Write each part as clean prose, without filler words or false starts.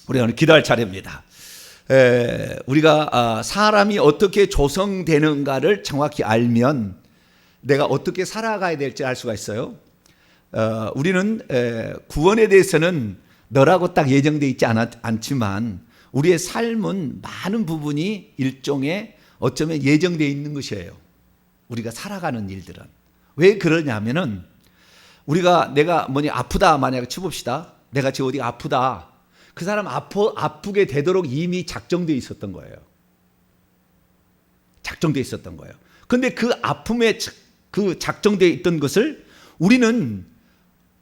우리가 오늘 기도할 차례입니다. 우리가 사람이 어떻게 조성되는가를 정확히 알면 내가 어떻게 살아가야 될지 알 수가 있어요. 우리는 구원에 대해서는 너라고 딱 예정되어 있지 않지만 우리의 삶은 많은 부분이 일종의 어쩌면 예정되어 있는 것이에요. 우리가 살아가는 일들은. 왜 그러냐면은 내가 아프다 만약에 쳐봅시다. 내가 지금 어디가 아프다. 그 사람 아프게 되도록 이미 작정되어 있었던 거예요. 작정되어 있었던 거예요. 근데 그 아픔에 그 작정되어 있던 것을 우리는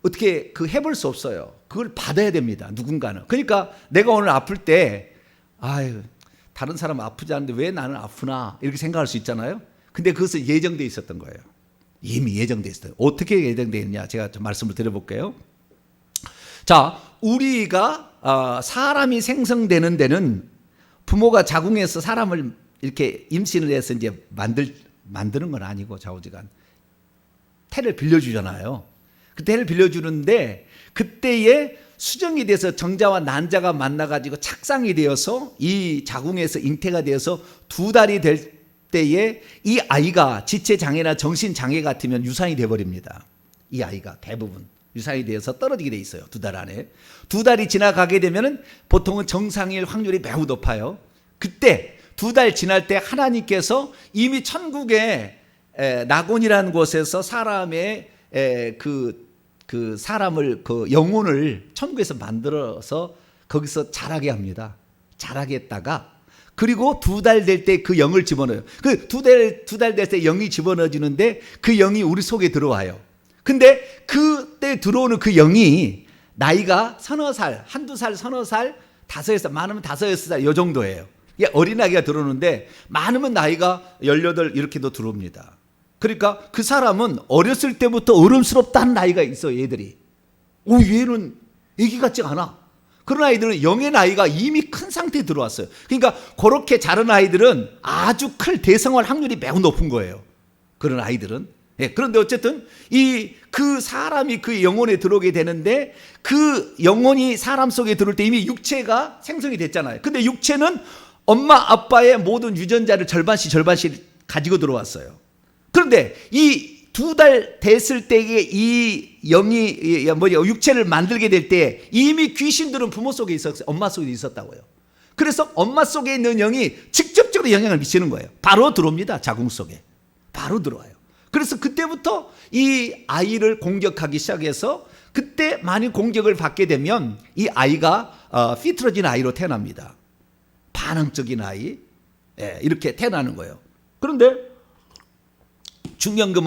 어떻게 해볼 수 없어요. 그걸 받아야 됩니다. 누군가는. 그러니까 내가 오늘 아플 때 아유 다른 사람은 아프지 않은데 왜 나는 아프나 이렇게 생각할 수 있잖아요. 근데 그것은 예정되어 있었던 거예요. 이미 예정되어 있어요. 어떻게 예정되어 있느냐 제가 좀 말씀을 드려볼게요. 자, 우리가 사람이 생성되는 데는 부모가 자궁에서 사람을 이렇게 임신을 해서 이제 만드는 건 아니고 좌우지간 태를 빌려주잖아요. 그 태를 빌려주는데 그때에 수정이 돼서 정자와 난자가 만나가지고 착상이 되어서 이 자궁에서 잉태가 되어서 2달이 될 때에 이 아이가 지체장애나 정신장애 같으면 유산이 돼버립니다. 이 아이가 대부분 유산이 되어서 떨어지게 돼 있어요. 2달 안에. 2달이 지나가게 되면은 보통은 정상일 확률이 매우 높아요. 그때 2달 지날 때 하나님께서 이미 천국의 낙원이라는 곳에서 사람의 사람을 영혼을 천국에서 만들어서 거기서 자라게 합니다. 자라게 했다가 그리고 2달 될 때 그 영을 집어넣어요. 그 2달 될 때 영이 집어넣어지는데 그 영이 우리 속에 들어와요. 근데 그때 들어오는 그 영이 나이가 서너 살, 한두 살, 서너 살, 5살, 많으면 5, 6살 이 정도예요. 이게 어린아이가 들어오는데 많으면 나이가 18 이렇게도 들어옵니다. 그러니까 그 사람은 어렸을 때부터 어른스럽다는 나이가 있어요. 얘들이. 얘는 애기 같지가 않아. 그런 아이들은 영의 나이가 이미 큰 상태에 들어왔어요. 그러니까 그렇게 자란 아이들은 아주 클 대성할 확률이 매우 높은 거예요. 그런 아이들은. 그런데 어쨌든 그 사람이 그 영혼에 들어오게 되는데 그 영혼이 사람 속에 들어올 때 이미 육체가 생성이 됐잖아요. 근데 육체는 엄마 아빠의 모든 유전자를 절반씩 가지고 들어왔어요. 그런데 이 2달 됐을 때에 이 영이 육체를 만들게 될 때 이미 귀신들은 부모 속에 있었어요. 엄마 속에 있었다고요. 그래서 엄마 속에 있는 영이 직접적으로 영향을 미치는 거예요. 바로 들어옵니다. 자궁 속에. 바로 들어와요. 그래서 그때부터 이 아이를 공격하기 시작해서 그때 많이 공격을 받게 되면 이 아이가 삐뚤어진 아이로 태어납니다. 반항적인 아이. 이렇게 태어나는 거예요. 그런데 중요한 게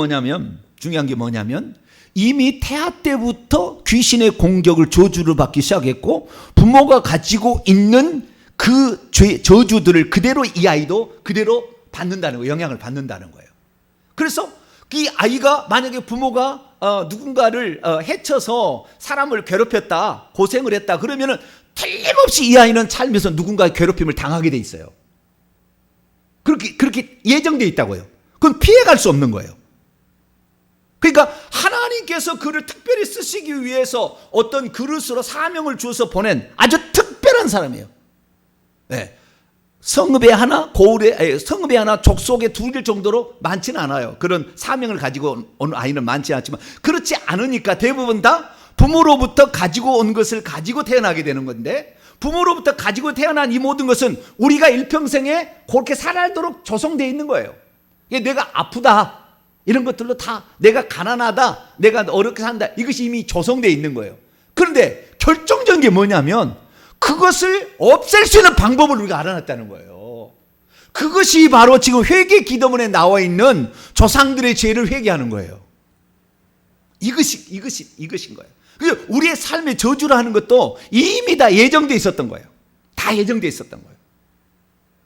뭐냐면 이미 태아 때부터 귀신의 공격을 저주를 받기 시작했고 부모가 가지고 있는 그 저주들을 그대로 이 아이도 그대로 받는다는 거예요. 영향을 받는다는 거예요. 그래서 이 아이가 만약에 부모가 누군가를 해쳐서 사람을 괴롭혔다, 고생을 했다 그러면은 틀림없이 이 아이는 살면서 누군가의 괴롭힘을 당하게 돼 있어요. 그렇게 예정돼 있다고요. 그건 피해갈 수 없는 거예요. 그러니까 하나님께서 그를 특별히 쓰시기 위해서 어떤 그릇으로 사명을 주어서 보낸 아주 특별한 사람이에요. 성읍에 하나, 성읍에 하나, 족속에 2일 정도로 많지는 않아요. 그런 사명을 가지고 온 아이는 많지 않지만 그렇지 않으니까 대부분 다 부모로부터 가지고 온 것을 가지고 태어나게 되는 건데 부모로부터 가지고 태어난 이 모든 것은 우리가 일평생에 그렇게 살아도록 조성되어 있는 거예요. 내가 아프다 이런 것들로 다 내가 가난하다 내가 어렵게 산다 이것이 이미 조성되어 있는 거예요. 그런데 결정적인 게 뭐냐면 그것을 없앨 수 있는 방법을 우리가 알아냈다는 거예요. 그것이 바로 지금 회개 기도문에 나와 있는 조상들의 죄를 회개하는 거예요. 이것인 거예요. 그래서 우리의 삶의 저주를 하는 것도 이미 다 예정되어 있었던 거예요. 다 예정되어 있었던 거예요.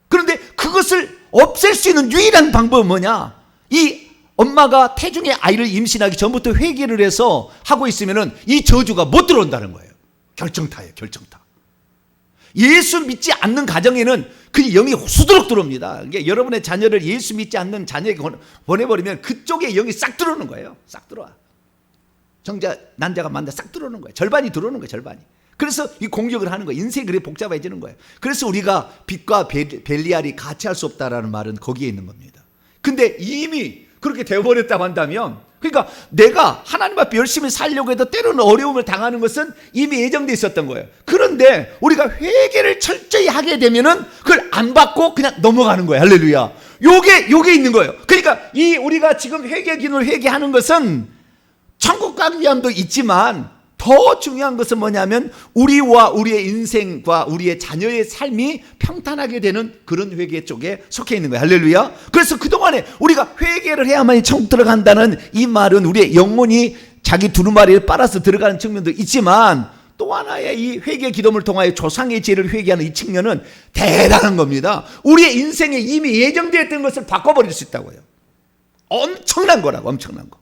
그런데 그것을 없앨 수 있는 유일한 방법은 뭐냐? 이 엄마가 태중의 아이를 임신하기 전부터 회개를 해서 하고 있으면은 이 저주가 못 들어온다는 거예요. 결정타예요, 결정타. 예수 믿지 않는 가정에는 그 영이 수두룩 들어옵니다. 그러니까 여러분의 자녀를 예수 믿지 않는 자녀에게 보내버리면 그쪽에 영이 싹 들어오는 거예요. 싹 들어와. 정자, 난자가 만나 싹 들어오는 거예요. 절반이 들어오는 거예요, 절반이. 그래서 이 공격을 하는 거예요. 인생이 그래 복잡해지는 거예요. 그래서 우리가 빛과 벨리알이 같이 할 수 없다라는 말은 거기에 있는 겁니다. 근데 이미 그렇게 되어버렸다고 한다면, 그러니까 내가 하나님 앞에 열심히 살려고 해도 때로는 어려움을 당하는 것은 이미 예정되어 있었던 거예요. 그런데 우리가 회개를 철저히 하게 되면은 그걸 안 받고 그냥 넘어가는 거예요. 할렐루야. 요게 있는 거예요. 그러니까 이 우리가 지금 회개 기도를 회개하는 것은 천국 가기 위함도 있지만 더 중요한 것은 뭐냐면 우리와 우리의 인생과 우리의 자녀의 삶이 평탄하게 되는 그런 회개 쪽에 속해 있는 거예요. 할렐루야. 그래서 그동안에 우리가 회개를 해야만이 천국 들어간다는 이 말은 우리의 영혼이 자기 두루마리를 빨아서 들어가는 측면도 있지만, 또 하나의 이 회개 기도를 통하여 조상의 죄를 회개하는 이 측면은 대단한 겁니다. 우리의 인생에 이미 예정되었던 것을 바꿔버릴 수 있다고요. 엄청난 거라고, 엄청난 거.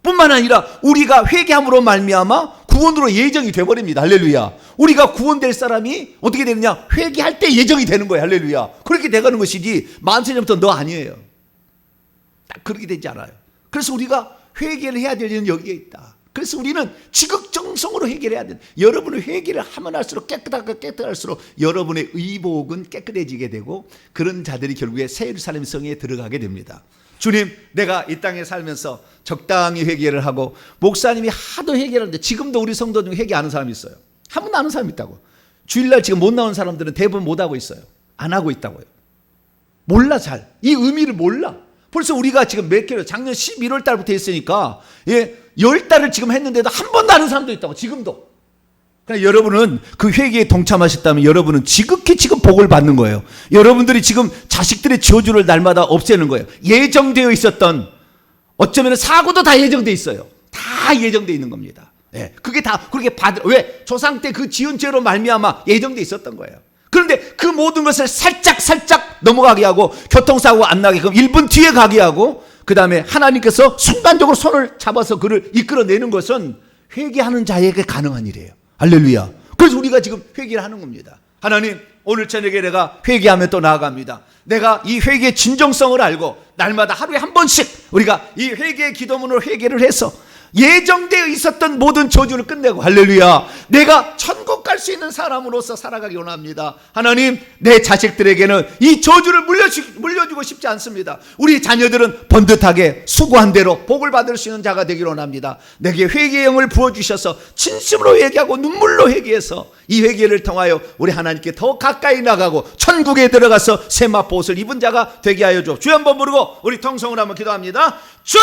뿐만 아니라 우리가 회개함으로 말미암아 구원으로 예정이 되어버립니다. 할렐루야. 우리가 구원될 사람이 어떻게 되느냐? 회개할 때 예정이 되는 거예요. 할렐루야. 그렇게 돼가는 것이지 만세전부터 너 아니에요. 딱 그렇게 되지 않아요. 그래서 우리가 회개를 해야 될 일은 여기에 있다. 그래서 우리는 지극정성으로 회개를 해야 돼. 여러분은 회개를 하면 할수록 깨끗할수록 여러분의 의복은 깨끗해지게 되고, 그런 자들이 결국에 새 예루살렘 성에 들어가게 됩니다. 주님, 내가 이 땅에 살면서 적당히 회개를 하고, 목사님이 하도 회개를 하는데 지금도 우리 성도 중에 회개 안 하는 사람이 있어요. 한 번도 안 하는 사람이 있다고. 주일날 지금 못 나오는 사람들은 대부분 못 하고 있어요. 안 하고 있다고요. 몰라, 잘. 이 의미를 몰라. 벌써 우리가 지금 몇 개월, 작년 11월 달부터 했으니까 10달을 지금 했는데도 한 번도 안 하는 사람도 있다고. 지금도. 그러니까 여러분은 그 회개에 동참하셨다면 여러분은 지극히 지금 복을 받는 거예요. 여러분들이 지금 자식들의 저주를 날마다 없애는 거예요. 예정되어 있었던, 어쩌면 사고도 다 예정되어 있어요. 다 예정되어 있는 겁니다. 그게 다 그렇게 왜? 조상 때 그 지은 죄로 말미암아 예정되어 있었던 거예요. 그런데 그 모든 것을 살짝 넘어가게 하고, 교통사고 안 나게끔 1분 뒤에 가게 하고, 그 다음에 하나님께서 순간적으로 손을 잡아서 그를 이끌어내는 것은 회개하는 자에게 가능한 일이에요. 할렐루야. 그래서 우리가 지금 회개를 하는 겁니다. 하나님, 오늘 저녁에 내가 회개하며 또 나아갑니다. 내가 이 회개의 진정성을 알고 날마다 하루에 한 번씩 우리가 이 회개의 기도문으로 회개를 해서 예정되어 있었던 모든 저주를 끝내고, 할렐루야, 내가 천국 갈 수 있는 사람으로서 살아가기 원합니다. 하나님, 내 자식들에게는 이 저주를 물려주고 싶지 않습니다. 우리 자녀들은 번듯하게 수고한 대로 복을 받을 수 있는 자가 되기를 원합니다. 내게 회개의 영을 부어주셔서 진심으로 회개하고 눈물로 회개해서 이 회개를 통하여 우리 하나님께 더 가까이 나가고 천국에 들어가서 세마포옷을 입은 자가 되게 하여 주옵소서. 주여 한번 부르고 우리 통성으로 한번 기도합니다. 주여!